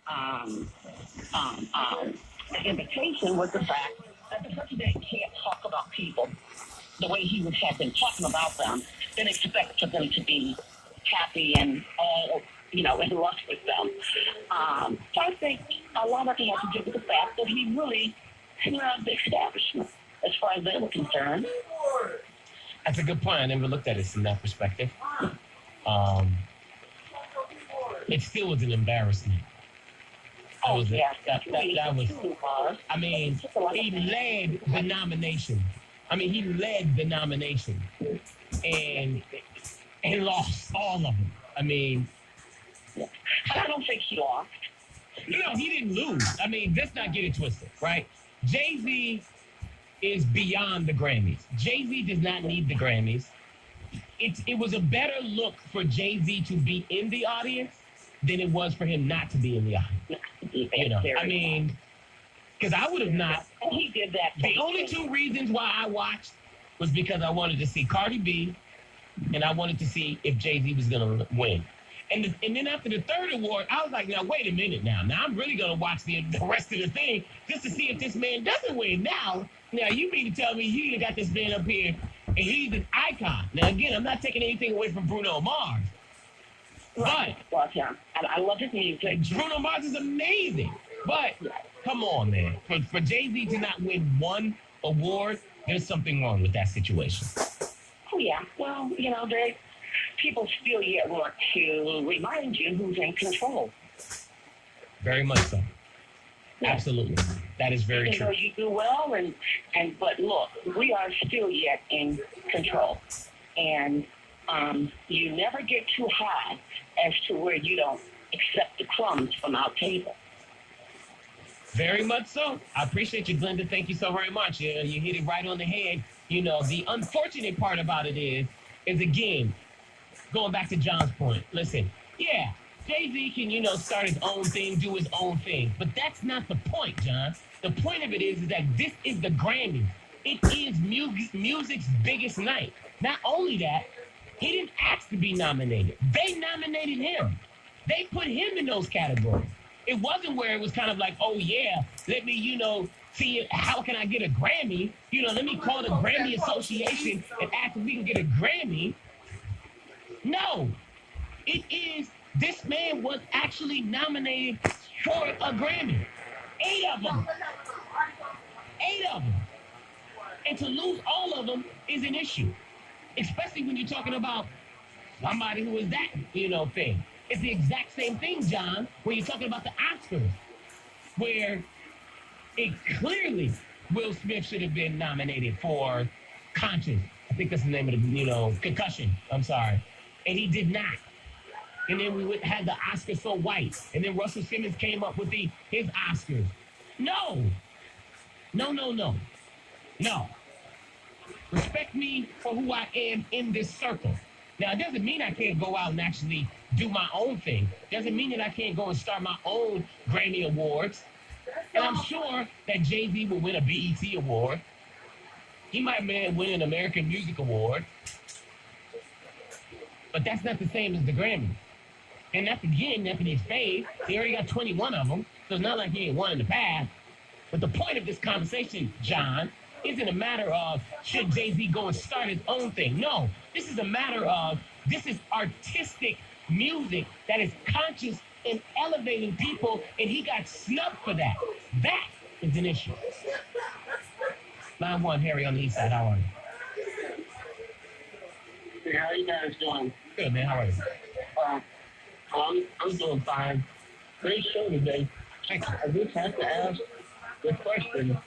um, the invitation was the fact that the president can't talk about people the way he would have been talking about them, then expect for them to be happy and all, in love with them. So I think a lot of it has to do with the fact that he really loved the establishment as far as they were concerned. That's a good point. I never looked at it from that perspective. Um, it still was an embarrassment. Oh, yes, That was. I mean, he led the nomination. He led the nomination, and lost all of them. I don't think he lost. No, he didn't lose. Let's not get it twisted, right? Jay-Z is beyond the Grammys. Jay-Z does not need the Grammys. It was a better look for Jay-Z to be in the audience than it was for him not to be in the audience. Because I would have not. And he did that. The only two reasons why I watched was because I wanted to see Cardi B, and I wanted to see if Jay-Z was going to win. And then after the third award, I was like, now, wait a minute now. Now, I'm really going to watch the rest of the thing just to see if this man doesn't win. Now, you mean to tell me you got this man up here, and he's an icon. Now, again, I'm not taking anything away from Bruno Mars. Right. Well, yeah, I love his music. Bruno Mars is amazing. But, come on, man. For Jay-Z to not win one award, there's something wrong with that situation. Oh, yeah. Well, people still yet want to remind you who's in control. Very much so. Yeah. Absolutely. That is very true. You do well, but look, we are still yet in control. And you never get too high as to where you don't accept the crumbs from our table. Very much so. I appreciate you, Glenda. Thank you so very much. You hit it right on the head. The unfortunate part about it is again, going back to John's point. Listen, yeah, Jay-Z can, start his own thing, do his own thing. But that's not the point, John. The point of it is that this is the Grammys. It is music's biggest night. Not only that, he didn't ask to be nominated. They nominated him. They put him in those categories. It wasn't where it was kind of like, oh, yeah, let me, see how can I get a Grammy? Let me call the Grammy Association and ask if we can get a Grammy. No. It is, this man was actually nominated for a Grammy. 8 of them. 8 of them. And to lose all of them is an issue. Especially when you're talking about somebody who is that, thing. It's the exact same thing, John, when you're talking about the Oscars, where it clearly Will Smith should have been nominated for Conscious. I think that's the name of the, Concussion. I'm sorry. And he did not. And then we had the Oscar So White. And then Russell Simmons came up with his Oscars. No. No. Respect me for who I am in this circle. Now, it doesn't mean I can't go out and actually do my own thing. Doesn't mean that I can't go and start my own Grammy Awards. And I'm sure that Jay-Z will win a BET Award. He might win an American Music Award. But that's not the same as the Grammys. And that's, again, nothing his fave. He already got 21 of them, so it's not like he ain't won in the past. But the point of this conversation, John, isn't a matter of should Jay-Z go and start his own thing. No, this is a matter of this is artistic music that is conscious and elevating people, and he got snubbed for that. That is an issue. Line 1, Harry on the east side. How are you? Hey, how you guys doing? Good, man. How are you? I'm doing fine. Great show today. Thank you. I just have to ask the question.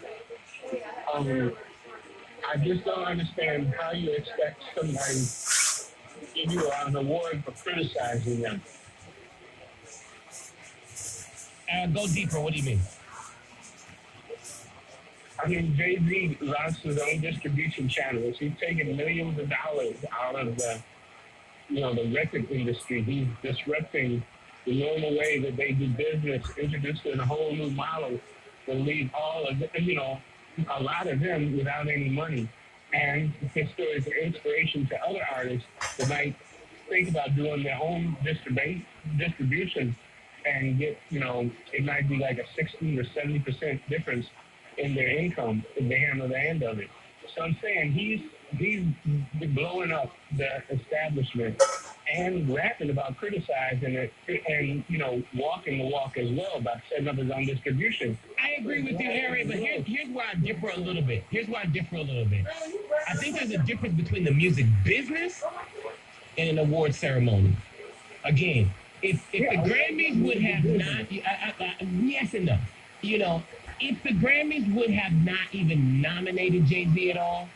I just don't understand how you expect somebody to give you an award for criticizing them. Go deeper. What do you mean? Jay-Z launched his own distribution channels. He's taking millions of dollars out of the record industry. He's disrupting the normal way that they do business, introducing a whole new model that leave all of a lot of them without any money. And his story is an inspiration to other artists that might think about doing their own distribution and get, it might be like a 60 or 70% difference in their income if they handle the end of it. So I'm saying he's blowing up the establishment and rapping about criticizing it and, walking the walk as well by setting up his own distribution. I agree with you, Harry, but here's where I differ a little bit. I think there's a difference between the music business and an award ceremony. Again, if the Grammys would have not, yes and no, if the Grammys would have not even nominated Jay-Z at all,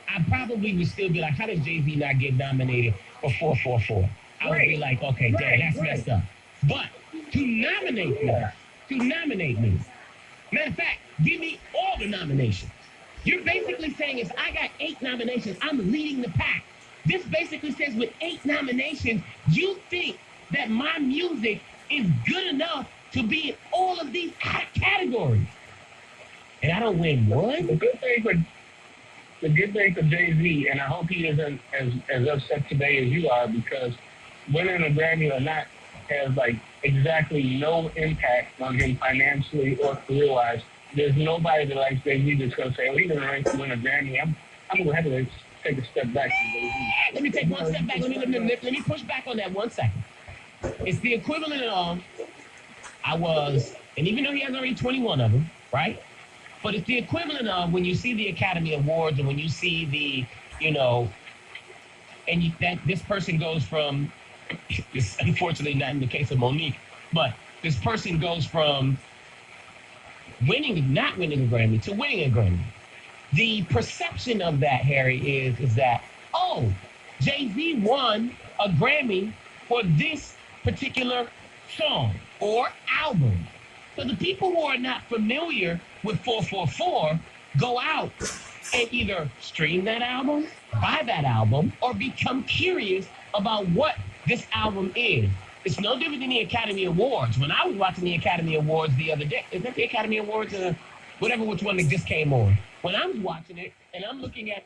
I probably would still be like, how does Jay-Z not get nominated for 444? I would be like, okay, damn, that's messed up. But to nominate me, matter of fact, give me all the nominations. You're basically saying if I got 8 nominations, I'm leading the pack. This basically says with 8 nominations, you think that my music is good enough to be in all of these categories. And I don't win one? The good thing for Jay-Z, and I hope he isn't as upset today as you are, because winning a Grammy or not has exactly no impact on him financially or career-wise. There's nobody that likes Jay-Z that's going to say, he didn't rank to win a Grammy. I'm going to have to take a step back from Jay-Z. Let me take one step back. Let me push back on that 1 second. It's the equivalent of, and even though he has already 21 of them, right? But it's the equivalent of when you see the Academy Awards and when you see the, that this person goes from, it's unfortunately not in the case of Monique, but this person goes from not winning a Grammy to winning a Grammy. The perception of that, Harry, is that, Jay-Z won a Grammy for this particular song or album. So the people who are not familiar with 444 go out and either stream that album, buy that album, or become curious about what this album is. It's no different than the Academy Awards. When I was watching the Academy Awards the other day, is that the Academy Awards or which one that just came on? When I was watching it and I'm looking at